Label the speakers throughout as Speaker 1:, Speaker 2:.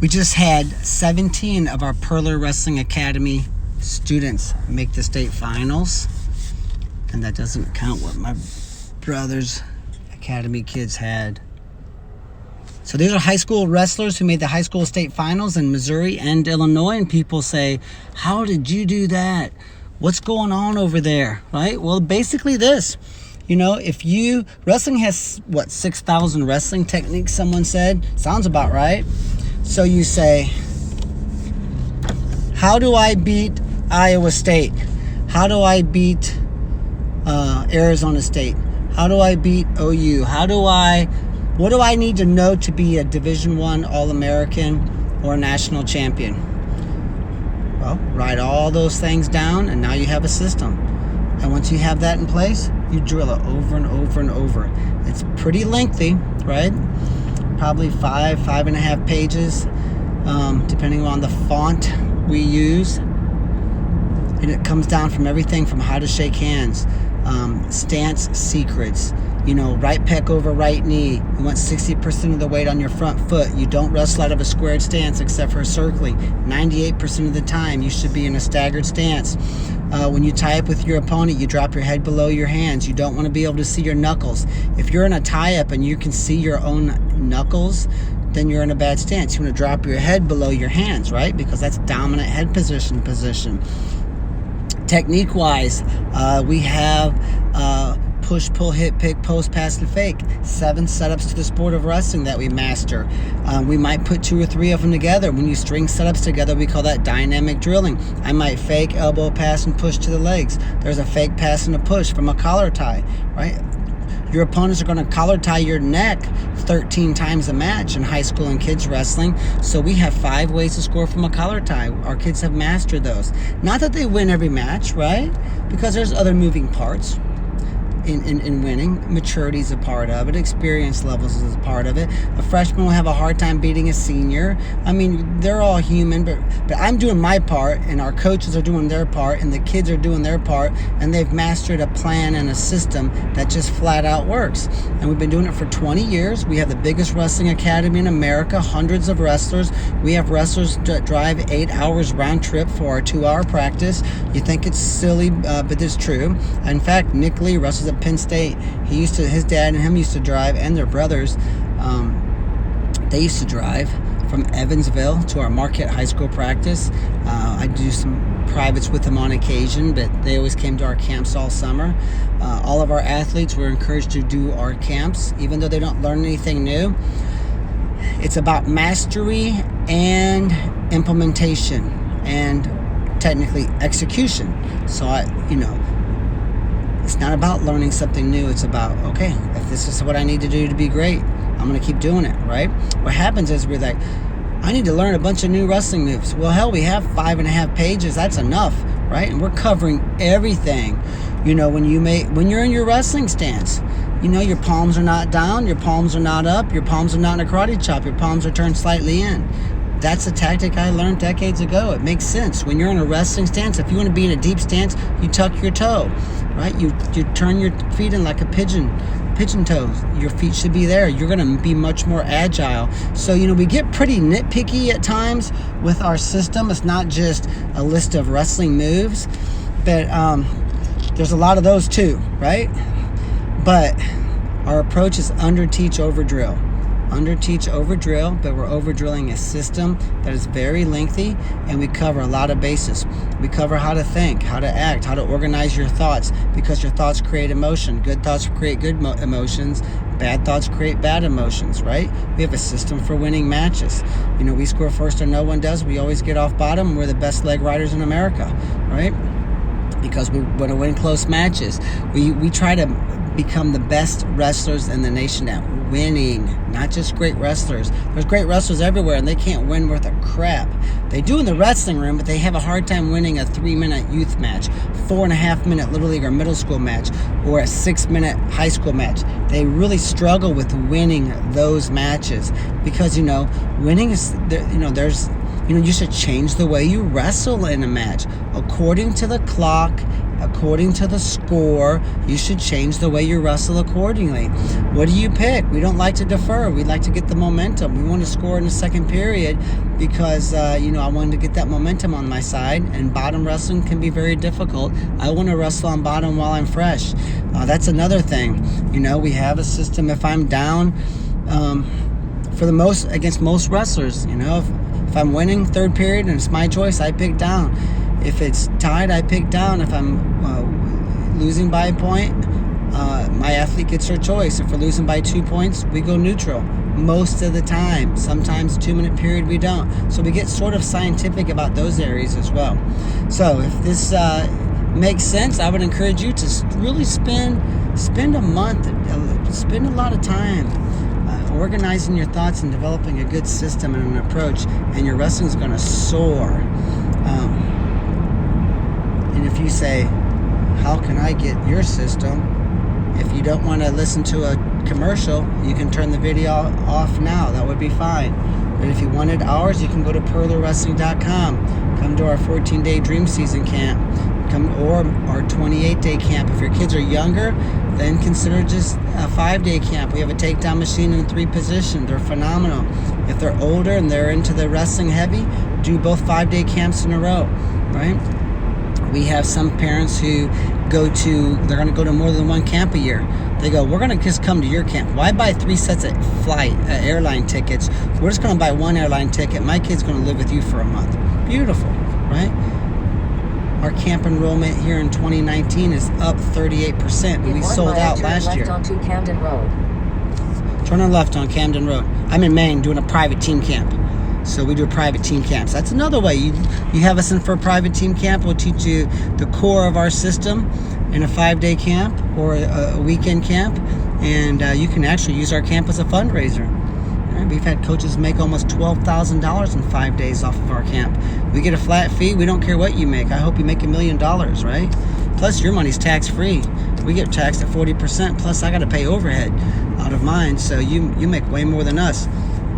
Speaker 1: We just had 17 of our Purler Wrestling Academy students make the state finals. And that doesn't count what my brother's academy kids had. So these are high school wrestlers who made the high school state finals in Missouri and Illinois. And people say, how did you do that? What's going on over there, right? Well, basically this. You know, wrestling has, 6,000 wrestling techniques, someone said. Sounds about right. So you say, how do I beat Iowa State? How do I beat Arizona State? How do I beat OU? What do I need to know to be a Division I All-American or a national champion? Well, write all those things down, and now you have a system. And once you have that in place, you drill it over and over and over. It's pretty lengthy, right? Probably 5.5 pages, depending on the font we use. And it comes down from everything from how to shake hands, stance secrets, right pec over right knee. You want 60% of the weight on your front foot. You don't wrestle out of a squared stance except for circling. 98% of the time, you should be in a staggered stance. When you tie up with your opponent, you drop your head below your hands. You don't want to be able to see your knuckles. If you're in a tie-up and you can see your own knuckles, then you're in a bad stance. You want to drop your head below your hands, right? Because that's dominant head position. Technique-wise, we have push, pull, hit, pick, post, pass, and fake. 7 setups to the sport of wrestling that we master. We might put 2 or 3 of them together. When you string setups together, we call that dynamic drilling. I might fake, elbow pass, and push to the legs. There's a fake pass and a push from a collar tie, right? Your opponents are going to collar tie your neck 13 times a match in high school and kids wrestling. So we have 5 ways to score from a collar tie. Our kids have mastered those. Not that they win every match, right? Because there's other moving parts in winning. Maturity is a part of it. Experience levels is a part of it. A freshman will have a hard time beating a senior. I mean, they're all human, but I'm doing my part, and our coaches are doing their part, and the kids are doing their part, and they've mastered a plan and a system that just flat out works. And we've been doing it for 20 years. We have the biggest wrestling academy in America, hundreds of wrestlers. We have wrestlers that drive 8 hours round trip for our 2-hour practice. You think it's silly, but it's true. In fact, Nick Lee wrestles at Penn State. His dad and him used to drive, and their brothers, they used to drive from Evansville to our Marquette High School practice. I do some privates with them on occasion, but they always came to our camps all summer. All of our athletes were encouraged to do our camps, even though they don't learn anything new. It's about mastery and implementation and technically execution. So it's not about learning something new. It's about, okay, if this is what I need to do to be great, I'm going to keep doing it, right? What happens is we're like, I need to learn a bunch of new wrestling moves. Well, hell, we have 5.5 pages. That's enough, right? And we're covering everything. When you're in your wrestling stance, your palms are not down, your palms are not up, your palms are not in a karate chop, your palms are turned slightly in. That's a tactic I learned decades ago. It makes sense. When you're in a wrestling stance, if you want to be in a deep stance, you tuck your toe, right? You turn your feet in like a pigeon toes. Your feet should be there. You're going to be much more agile. So, we get pretty nitpicky at times with our system. It's not just a list of wrestling moves, but there's a lot of those too, right? But our approach is under teach, over drill. Under teach, over drill, but we're over drilling a system that is very lengthy, and we cover a lot of bases. We cover how to think, how to act, how to organize your thoughts, because your thoughts create emotion. Good thoughts create good emotions. Bad thoughts create bad emotions, right? We have a system for winning matches. We score first or no one does. We always get off bottom. We're the best leg riders in America, right? Because we want to win close matches. We try to become the best wrestlers in the nation at winning, not just great wrestlers. There's great wrestlers everywhere, and they can't win worth a crap. They do in the wrestling room, but they have a hard time winning a 3-minute youth match, 4.5-minute little league or middle school match, or a 6-minute high school match. They really struggle with winning those matches because winning is you should change the way you wrestle in a match according to the clock according to the score. You should change the way you wrestle accordingly. What do you pick? We don't like to defer. We like to get the momentum. We want to score in the second period because, I wanted to get that momentum on my side, and bottom wrestling can be very difficult. I want to wrestle on bottom while I'm fresh. That's another thing. We have a system. If I'm down, against most wrestlers, if I'm winning third period and it's my choice, I pick down. If it's tied, I pick down. If I'm losing by a point, my athlete gets her choice. If we're losing by 2 points, we go neutral most of the time. Sometimes 2-minute period we don't. So we get sort of scientific about those areas as well. So if this makes sense, I would encourage you to really spend a month, spend a lot of time organizing your thoughts and developing a good system and an approach, and your wrestling's going to soar. And if you say, how can I get your system? If you don't want to listen to a commercial, you can turn the video off now. That would be fine. But if you wanted ours, you can go to PurlerWrestling.com. Come to our 14-day Dream Season Camp. Or our 28-day camp. If your kids are younger, then consider just a 5-day camp. We have a takedown machine in 3 positions. They're phenomenal. If they're older and they're into the wrestling heavy, do both 5-day camps in a row, right? We have some parents who they're going to go to more than one camp a year. They go, we're going to just come to your camp. Why buy 3 sets of airline tickets? We're just going to buy 1 airline ticket. My kid's going to live with you for a month. Beautiful, right? Our camp enrollment here in 2019 is up 38%. We sold out last year.
Speaker 2: Turn left onto Camden Road.
Speaker 1: Turn on left on Camden Road. I'm in Maine doing a private team camp. So we do private team camps. That's another way. You have us in for a private team camp. We'll teach you the core of our system in a 5-day camp or a weekend camp. And you can actually use our camp as a fundraiser. We've had coaches make almost $12,000 in 5 days off of our camp. We get a flat fee. We don't care what you make. I hope you make $1 million, right? Plus, your money's tax-free. We get taxed at 40%. Plus, I got to pay overhead out of mine. So you make way more than us.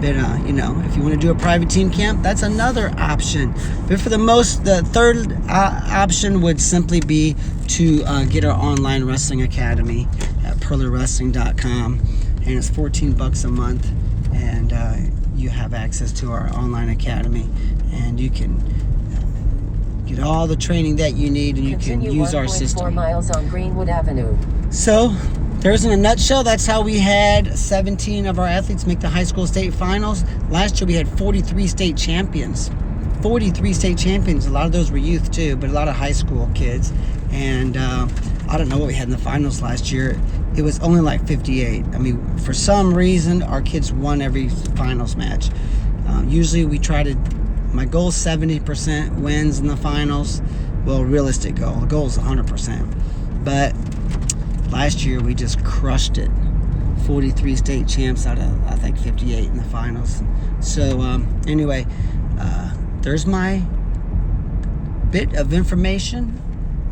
Speaker 1: But, if you want to do a private team camp, that's another option. But the third option would simply be to get our online wrestling academy at PurlerWrestling.com. And it's $14 a month. And you have access to our online academy, and you can get all the training that you need, and you can use our system.
Speaker 2: 4 miles on Greenwood Avenue.
Speaker 1: So there's in a nutshell. That's how we had 17 of our athletes make the high school state finals. Last year we had 43 state champions. 43 state champions. A lot of those were youth too, but a lot of high school kids. And I don't know what we had in the finals last year. It was only like 58. I mean, for some reason, our kids won every finals match. Usually my goal is 70% wins in the finals. Well, realistic goal. The goal is 100%. But last year, we just crushed it. 43 state champs out of, I think, 58 in the finals. So, anyway, there's my bit of information.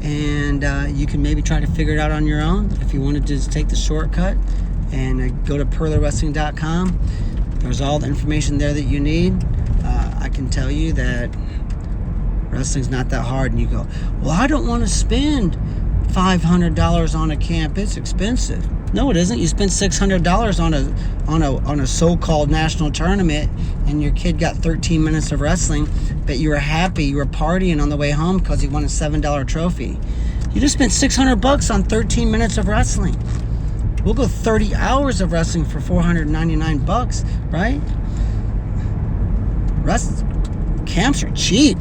Speaker 1: And you can maybe try to figure it out on your own if you want to just take the shortcut and go to PurlerWrestling.com. There's all the information there that you need. I can tell you that wrestling's not that hard. And you go, well, I don't want to spend $500 on a camp. It's expensive. No, it isn't. You spend $600 on a so-called national tournament, and your kid got 13 minutes of wrestling, but you were happy, you were partying on the way home because he won a $7 trophy. You just spent $600 on 13 minutes of wrestling. We'll go 30 hours of wrestling for $499, right? Camps are cheap,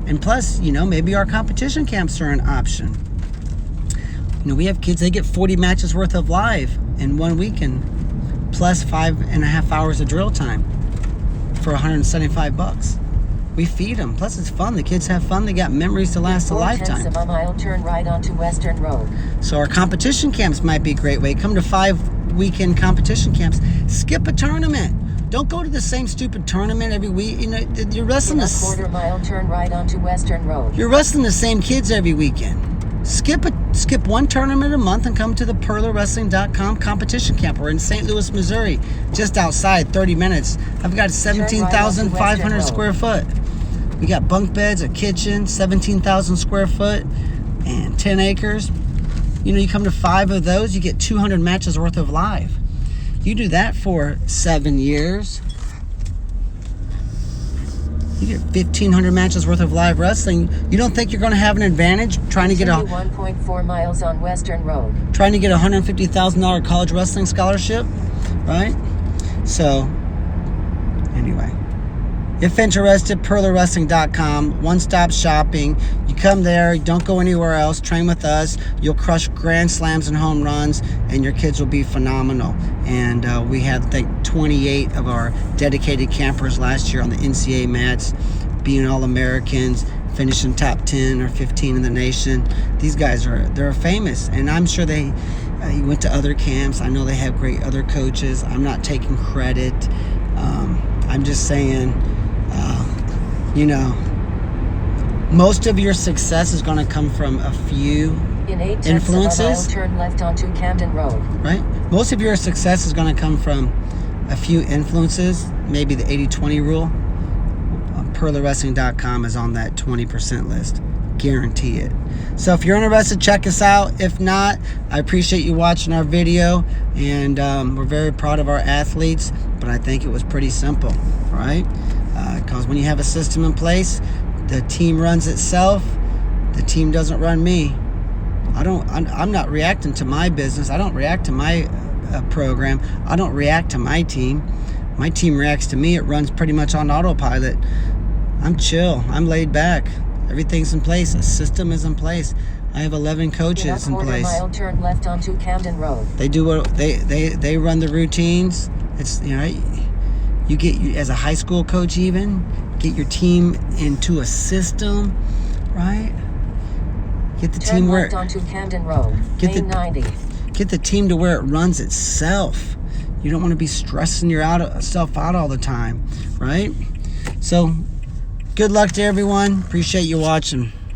Speaker 1: and plus, maybe our competition camps are an option. We have kids, they get 40 matches worth of live in 1 weekend, plus 5.5 hours of drill time for $175. We feed them. Plus, it's fun. The kids have fun. They got memories to last a lifetime.
Speaker 2: 4/10 of a mile, turn right onto Western Road.
Speaker 1: So our competition camps might be a great way. Come to 5 weekend competition camps. Skip a tournament. Don't go to the same stupid tournament every week. You're wrestling
Speaker 2: In a 1/4 mile, turn right onto Western Road.
Speaker 1: You're wrestling the same kids every weekend. Skip one tournament a month and come to the PurlerWrestling.com competition camp. We're in St. Louis, Missouri, just outside, 30 minutes. I've got 17,500 square foot. We got bunk beds, a kitchen, 17,000 square foot. and 10 acres. You come to 5 of those, you get 200 matches worth of live. You do that for 7 years, you get 1,500 matches worth of live wrestling. You don't think you're going to have an advantage trying to get
Speaker 2: 1.4 miles on Western Road.
Speaker 1: Trying to get a $150,000 college wrestling scholarship, right? So, anyway, if interested, PurlerWrestling.com, one-stop shopping. You come there, you don't go anywhere else. Train with us. You'll crush grand slams and home runs, and your kids will be phenomenal. And we had, I think, 28 of our dedicated campers last year on the NCAA mats, being All-Americans, finishing top 10 or 15 in the nation. These guys they're famous, and I'm sure they went to other camps. I know they have great other coaches. I'm not taking credit. I'm just saying, most of your success is going to come from a few
Speaker 2: In 8
Speaker 1: influences.
Speaker 2: Turn left onto Camden Road.
Speaker 1: Right? Most of your success is going to come from a few influences, maybe the 80-20 rule. PurlerWrestling.com is on that 20% list. Guarantee it. So if you're interested, check us out. If not, I appreciate you watching our video, and we're very proud of our athletes, but I think it was pretty simple, right? Because when you have a system in place, the team runs itself. The team doesn't run me. I'm not reacting to my business. I don't react to my program. I don't react to my team. My team reacts to me. It runs pretty much on autopilot. I'm chill. I'm laid back. Everything's in place. A system is in place. I have 11 coaches in place.
Speaker 2: Mile, turn left onto Camden Road.
Speaker 1: They do what they run the routines. It's you get as a high school coach, even get your team into a system, right? Get the
Speaker 2: turn
Speaker 1: team
Speaker 2: left
Speaker 1: where
Speaker 2: onto Camden Road. Lane 90.
Speaker 1: Get the team to where it runs itself. You don't want to be stressing yourself out all the time, right? So, good luck to everyone. Appreciate you watching.